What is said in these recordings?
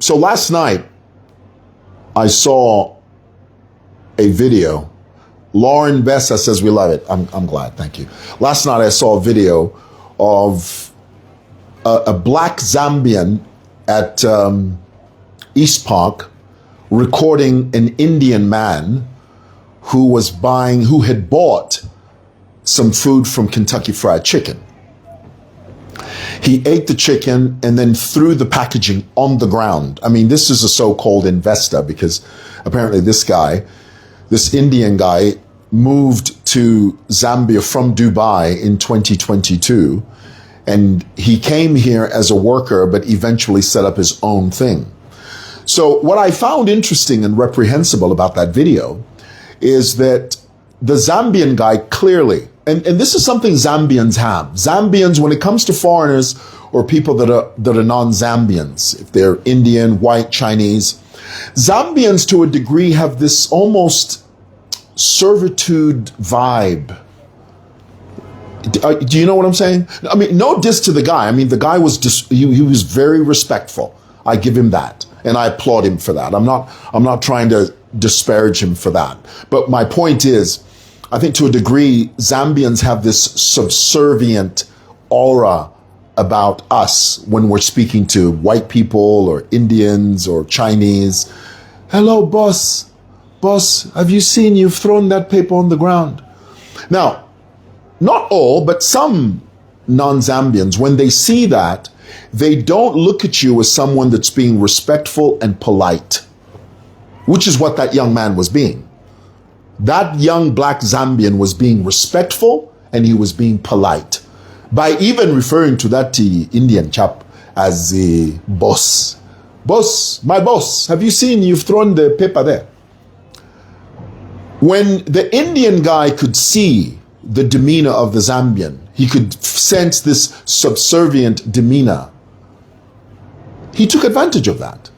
So last night, I saw a video. Lauren Bessa says we love it. I'm glad, thank you. Last night I saw a video of a black Zambian at East Park recording an Indian man who had bought some food from Kentucky Fried Chicken. He ate the chicken and then threw the packaging on the ground. I mean, this is a so-called investor because apparently this Indian guy moved to Zambia from Dubai in 2022. And he came here as a worker, but eventually set up his own thing. So what I found interesting and reprehensible about that video is that the Zambian guy clearly, and this is something Zambians have. Zambians, when it comes to foreigners or people that are non-Zambians, if they're Indian, white, Chinese, Zambians to a degree have this almost servitude vibe. Do you know what I'm saying? I mean, no diss to the guy. I mean, the guy was he was very respectful. I give him that, and I applaud him for that. I'm not trying to disparage him for that. But my point is, I think to a degree, Zambians have this subservient aura about us when we're speaking to white people or Indians or Chinese. Hello, boss. Boss, have you seen you've thrown that paper on the ground? Now, not all, but some non-Zambians, when they see that, they don't look at you as someone that's being respectful and polite, which is what that young man was being. That young black Zambian was being respectful and he was being polite by even referring to that Indian chap as the boss. Boss, my boss, have you seen you've thrown the paper there? When the Indian guy could see the demeanor of the Zambian, he could sense this subservient demeanor. He took advantage of that.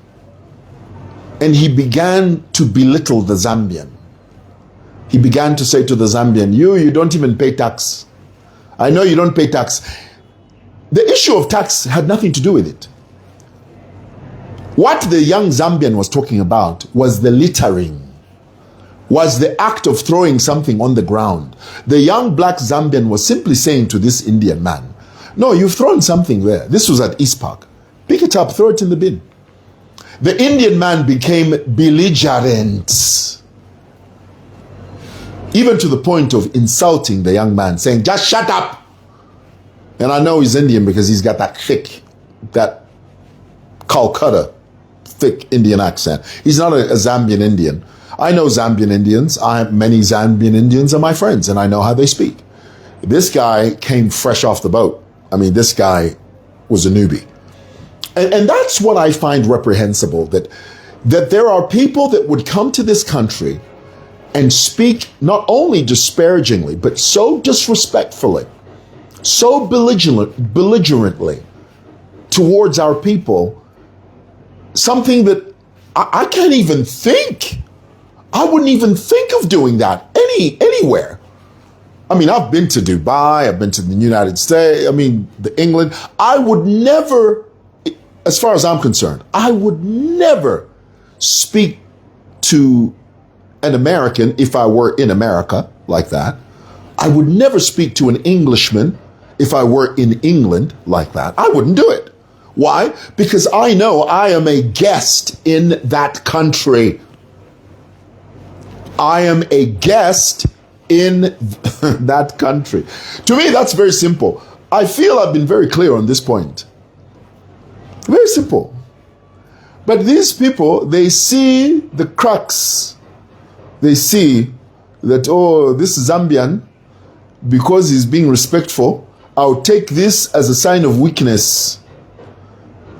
And he began to belittle the Zambian. He began to say to the Zambian, you don't even pay tax. I know you don't pay tax. The issue of tax had nothing to do with it. What the young Zambian was talking about was the littering, was the act of throwing something on the ground. The young black Zambian was simply saying to this Indian man, no, you've thrown something there. This was at East Park. Pick it up, throw it in the bin. The Indian man became belligerent, even to the point of insulting the young man, saying, just shut up. And I know he's Indian because he's got that Calcutta, thick Indian accent. He's not a Zambian Indian. I know Zambian Indians. Many Zambian Indians are my friends, and I know how they speak. This guy came fresh off the boat. I mean, this guy was a newbie. And that's what I find reprehensible, that there are people that would come to this country and speak not only disparagingly, but so disrespectfully, so belligerently towards our people, something that I can't even think. I wouldn't even think of doing that anywhere. I mean, I've been to Dubai, I've been to the United States, England. I would never, as far as I'm concerned, I would never speak to an American if I were in America like that. I would never speak to an Englishman if I were in England like that. I wouldn't do it. Why? Because I know I am a guest in that country. I am a guest in that country. To me, that's very simple. I feel I've been very clear on this point. Very simple. But these people, they see the crux. They see that, oh, this Zambian, because he's being respectful, I'll take this as a sign of weakness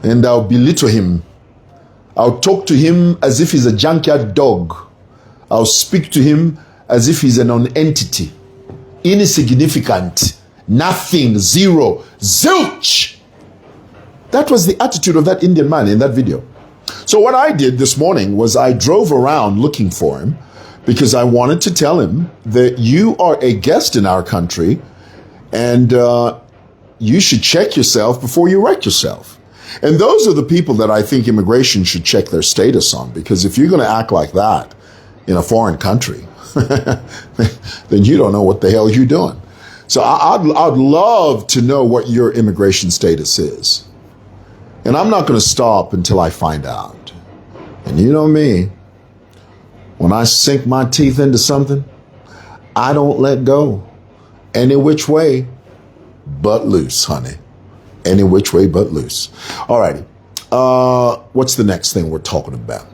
and I'll belittle him. I'll talk to him as if he's a junkyard dog. I'll speak to him as if he's a non-entity, insignificant, nothing, zero, zilch. That was the attitude of that Indian man in that video. So what I did this morning was I drove around looking for him because I wanted to tell him that you are a guest in our country and you should check yourself before you wreck yourself. And those are the people that I think immigration should check their status on, because if you're going to act like that in a foreign country, then you don't know what the hell you're doing. So I'd love to know what your immigration status is. And I'm not going to stop until I find out. And you know me, when I sink my teeth into something, I don't let go. Any which way but loose, honey. Any which way but loose. All righty. What's the next thing we're talking about?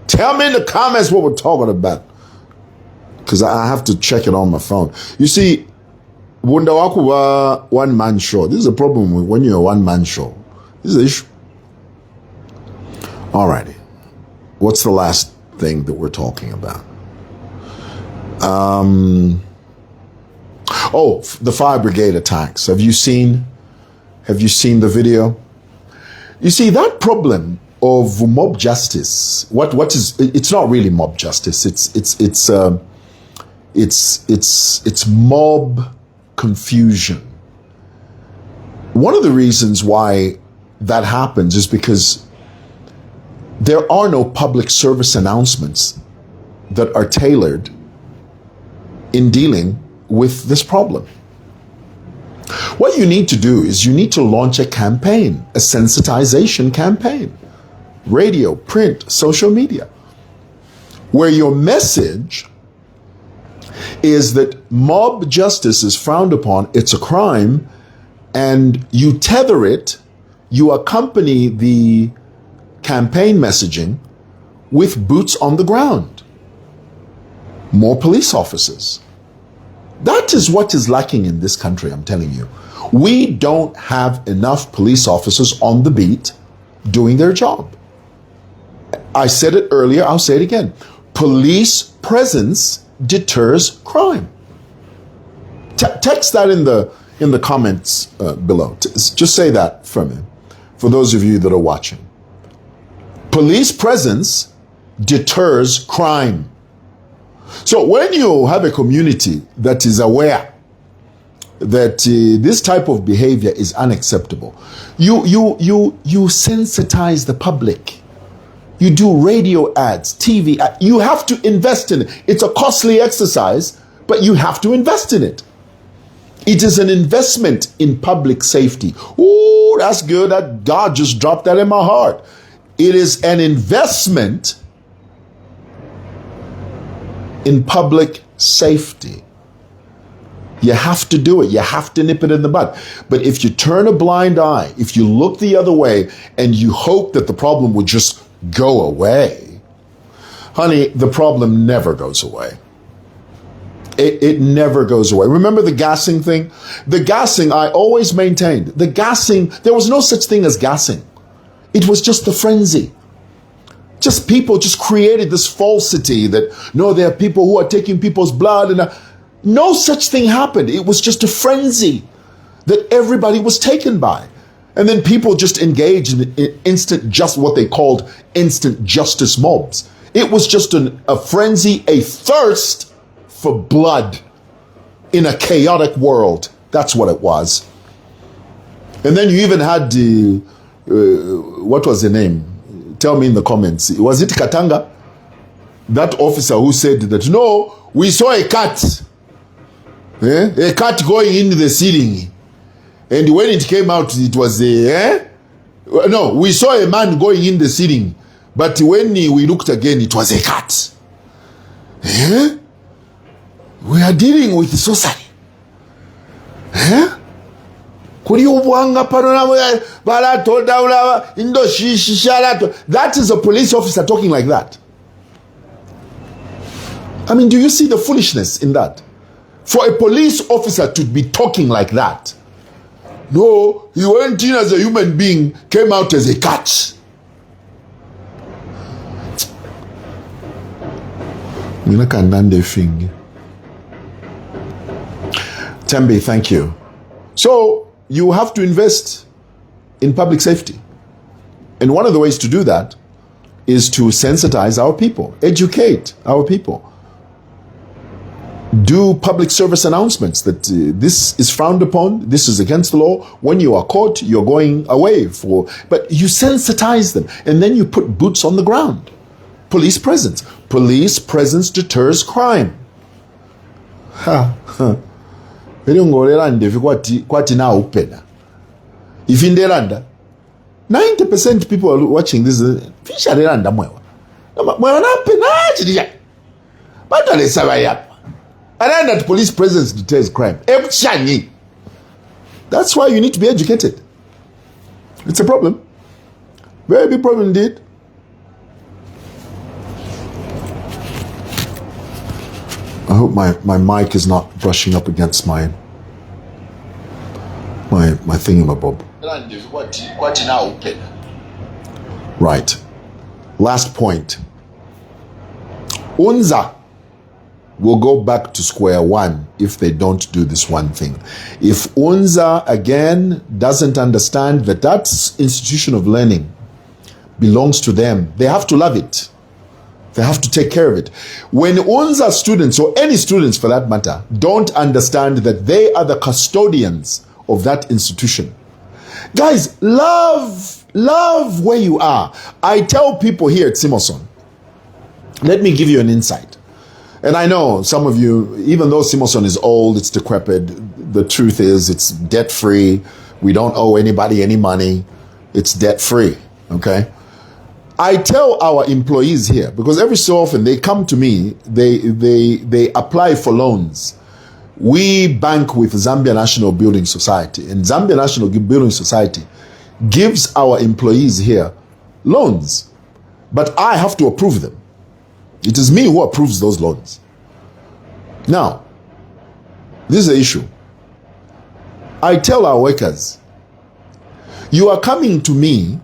Tell me in the comments what we're talking about, because I have to check it on my phone. You see, one-man show. This is a problem with when you're a one-man show. This is the issue. All righty. What's the last thing that we're talking about? Oh, the Fire Brigade attacks. Have you seen the video? You see, that problem of mob justice, it's not really mob justice. It's mob confusion. One of the reasons why that happens is because there are no public service announcements that are tailored in dealing with this problem. What you need to do is you need to launch a campaign, a sensitization campaign, radio, print, social media, where your message is that mob justice is frowned upon, it's a crime, and you tether it, you accompany the campaign messaging with boots on the ground. More police officers. That is what is lacking in this country, I'm telling you. We don't have enough police officers on the beat doing their job. I said it earlier, I'll say it again. Police presence deters crime. Text that in the comments below. Just say that for me, for those of you that are watching. Police presence deters crime. So when you have a community that is aware that this type of behavior is unacceptable, you sensitize the public. You do radio ads, TV ads. You have to invest in it. It's a costly exercise, but you have to invest in it. It is an investment in public safety. Oh, that's good. That God just dropped that in my heart. It is an investment in public safety. You have to do it. You have to nip it in the bud. But if you turn a blind eye, if you look the other way and you hope that the problem would just go away, honey, the problem never goes away. It never goes away. Remember the gassing thing? The gassing, I always maintained, the gassing, there was no such thing as gassing. It was just the frenzy. Just people just created this falsity that, no, there are people who are taking people's blood, and no such thing happened. It was just a frenzy that everybody was taken by. And then people just engaged in what they called instant justice mobs. It was just a frenzy, a thirst for blood in a chaotic world. That's what it was. And then you even had the, what was the name? Tell me in the comments. Was it Katanga? That officer who said that, no, we saw a cat. A cat going into the ceiling. And when it came out, it was no, we saw a man going in the ceiling. But when we looked again, it was a cat. We are dealing with society. That is a police officer talking like that. I mean, do you see the foolishness in that? For a police officer to be talking like that. No, he went in as a human being, came out as a cat. Tembe, thank you. So you have to invest in public safety. And one of the ways to do that is to sensitize our people, educate our people. do public service announcements that this is frowned upon, this is against the law. When you are caught, you're going away for. But you sensitize them, and then you put boots on the ground. Police presence. Police presence deters crime. If in Delanda, 90% people are watching this. Fish are Delanda Mwewa. But and that police presence deters crime. That's why you need to be educated. It's a problem. Very big problem indeed. I hope my mic is not brushing up against my thingamabob. Right. Last point. UNZA will go back to square one if they don't do this one thing. If UNZA again doesn't understand that that institution of learning belongs to them, they have to love it. They have to take care of it. When UNZA students, or any students for that matter, don't understand that they are the custodians of that institution. Guys, love where you are. I tell people here at Simoson, let me give you an insight. And I know some of you, even though Simoson is old, it's decrepit, the truth is it's debt-free. We don't owe anybody any money. It's debt-free, okay? I tell our employees here, because every so often they come to me, they apply for loans. We bank with Zambia National Building Society, and Zambia National Building Society gives our employees here loans, but I have to approve them. It is me who approves those loans. Now, this is the issue. I tell our workers, you are coming to me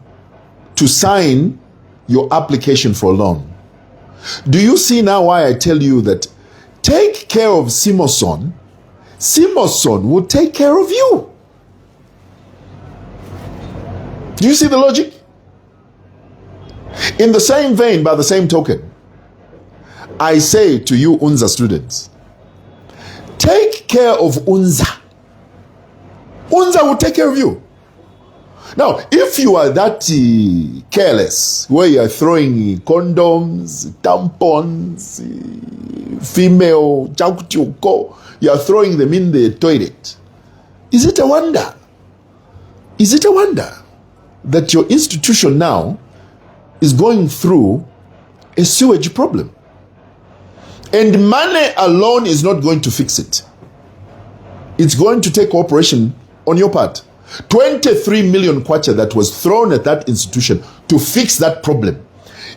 to sign your application for a loan. Do you see now why I tell you that take care of Simoson, Simoson will take care of you? Do you see the logic? In the same vein, by the same token, I say to you UNZA students, take care of UNZA. UNZA will take care of you. Now, if you are that careless, where you are throwing condoms, tampons, female, you are throwing them in the toilet, is it a wonder? Is it a wonder that your institution now is going through a sewage problem? And money alone is not going to fix it. It's going to take cooperation on your part. 23 million kwacha that was thrown at that institution to fix that problem.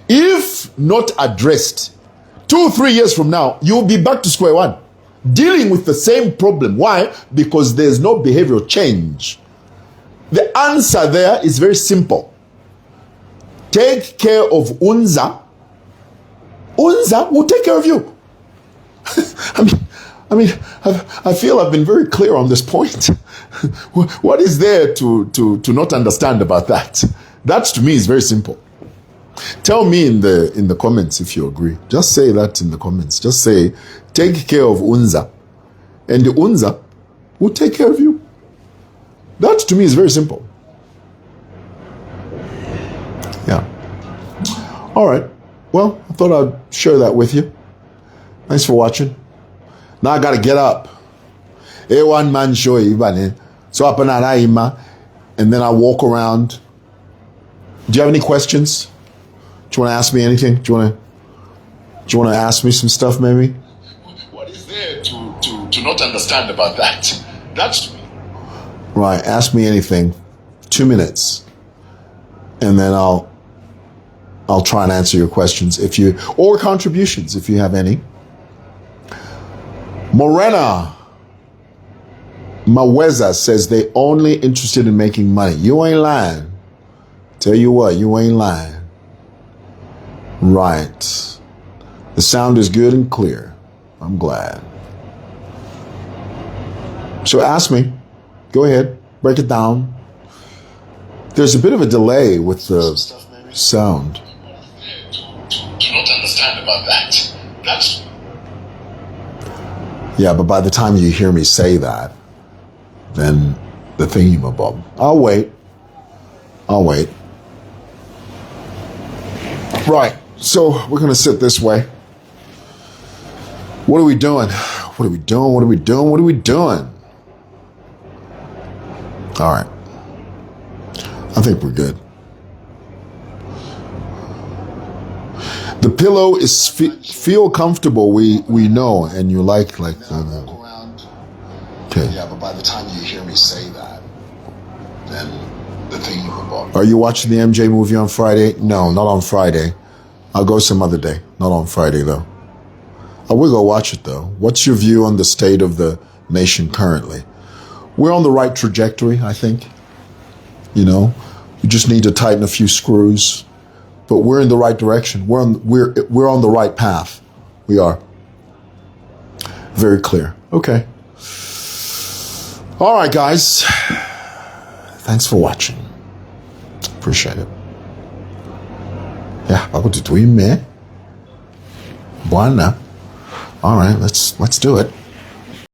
If not addressed, 2-3 years from now, you'll be back to square one, dealing with the same problem. Why? Because there's no behavioral change. The answer there is very simple. Take care of UNZA. UNZA will take care of you. I feel I've been very clear on this point. What is there to not understand about that? That to me is very simple. Tell me in the comments if you agree. Just say that in the comments. Just say, take care of UNZA, and the UNZA will take care of you. That to me is very simple. Yeah. All right. Well, I thought I'd share that with you. Thanks for watching. Now I gotta get up. A one-man show, so up and then I walk around. Do you have any questions? Do you want to ask me anything? Do you want to ask me some stuff, maybe? What is there to not understand about that? That's to me. Right. Ask me anything. 2 minutes, and then I'll try and answer your questions or contributions if you have any. Morena Mwewa says they only interested in making money. You ain't lying. Tell you what, you ain't lying. Right. The sound is good and clear. I'm glad. So ask me. Go ahead. Break it down. There's a bit of a delay with the sound. Do not understand about that. That's Yeah, but by the time you hear me say that, then the thingamabob. I'll wait. Right, so we're going to sit this way. What are we doing? All right. I think we're good. The pillow is feel comfortable. We know, and you like. Okay. Yeah, but by the time you hear me say that, then the thingamabob. Are you watching the MJ movie on Friday? No, not on Friday. I'll go some other day. Not on Friday though. I will go watch it though. What's your view on the state of the nation currently? We're on the right trajectory, I think. You know, we just need to tighten a few screws, but we're in the right direction. We're on the right path. We are. Very clear. Okay. All right, guys. Thanks for watching. Appreciate it. Yeah, ako tutuin me. Buana. All right, let's do it.